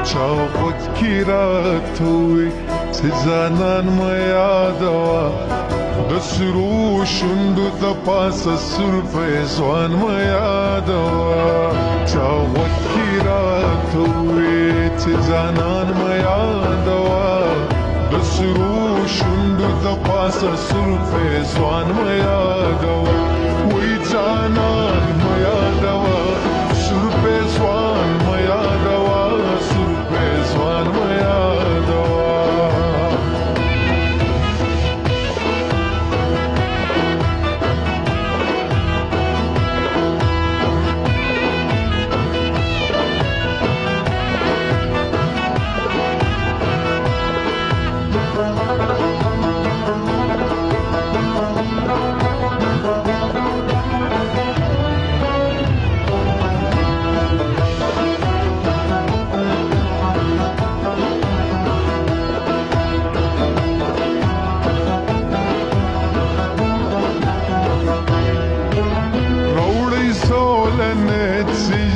چاوت کی راتوي سزانان ما یادوا د سرو شوندو د پاسه سر پیزوان ما یادوا چاوت کی راتوي سزانان ما یادوا د سرو شوندو د پاسه سر پیزوان ما یادوا وی جانان ما یادوا سر پیزوان ما یادوا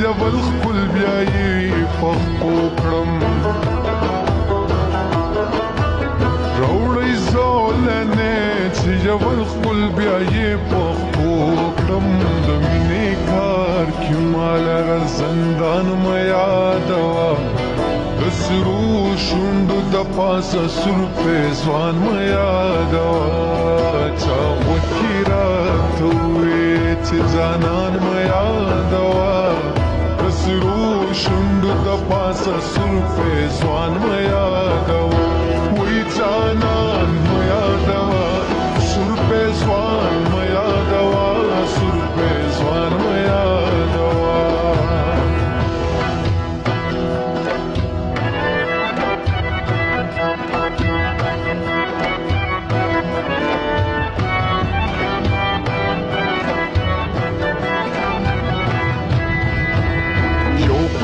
جبل خپل بیاي پخپو کړم روړی زولنه چې جبل خپل بیاي پخپو کړم د مینې کار کې مال زندان ما یادوا د سرو شوندو د پاسه سر پیزوان ما یادوا چا وکی راتوي چې ځانان ما یادوا سرو شوندو د پاسه سر پیزوان ما یادوا وی جانان ما یادوا سر پیزوان ما یادوا سر پیزوان ما یادوا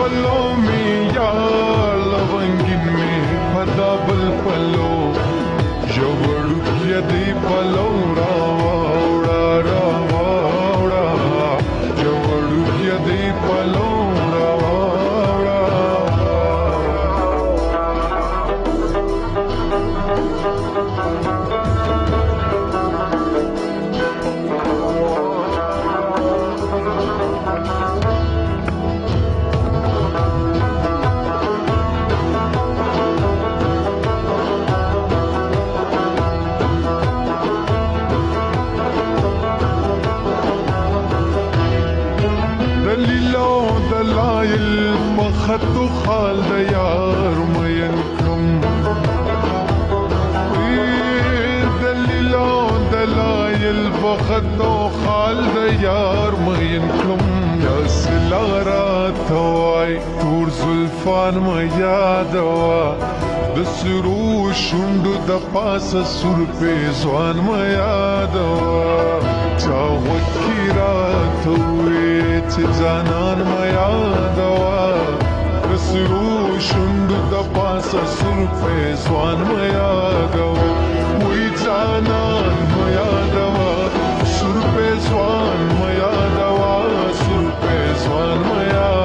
पलो में या लवंगिन में पदा बल पलो जवड़ू यदि पलो रावड़ा रावड़ा जवड़ू यदि पलो دلائل مخطو خال د یار مین کم دلائل مخطو خال د یار مین کم یا سلارا توای تور زلفان ما یادوا د سرو شوندو د پاسه سر پیزوان ما یادوا چا وکی راتوي چې ځانان ما یادوا د سرو شوندو د پاسه سر پیزوان ما یادوا وی جانان ما یادوا سر پیزوان ما یادوا سر پیزوان ما یادوا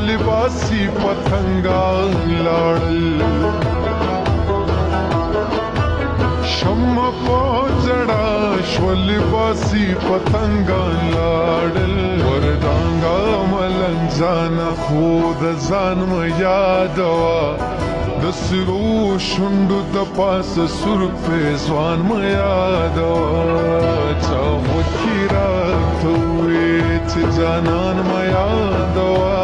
लिबासी पतंगा लाड़ल शम्मा पहुंचड़ा श्व लिबासी पतंगा लाड़ल ځان خود ځان م یادوا د سرو شونډو د پاسه سور پیزوان م یادوا چا وکی راته ووې چې جانان م یادوا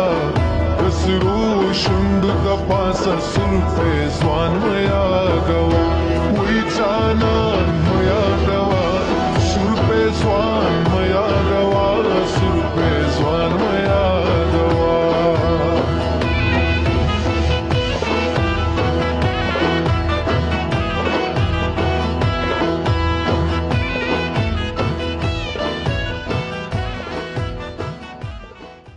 د سرو شونډو د پاسه سور پیزوان م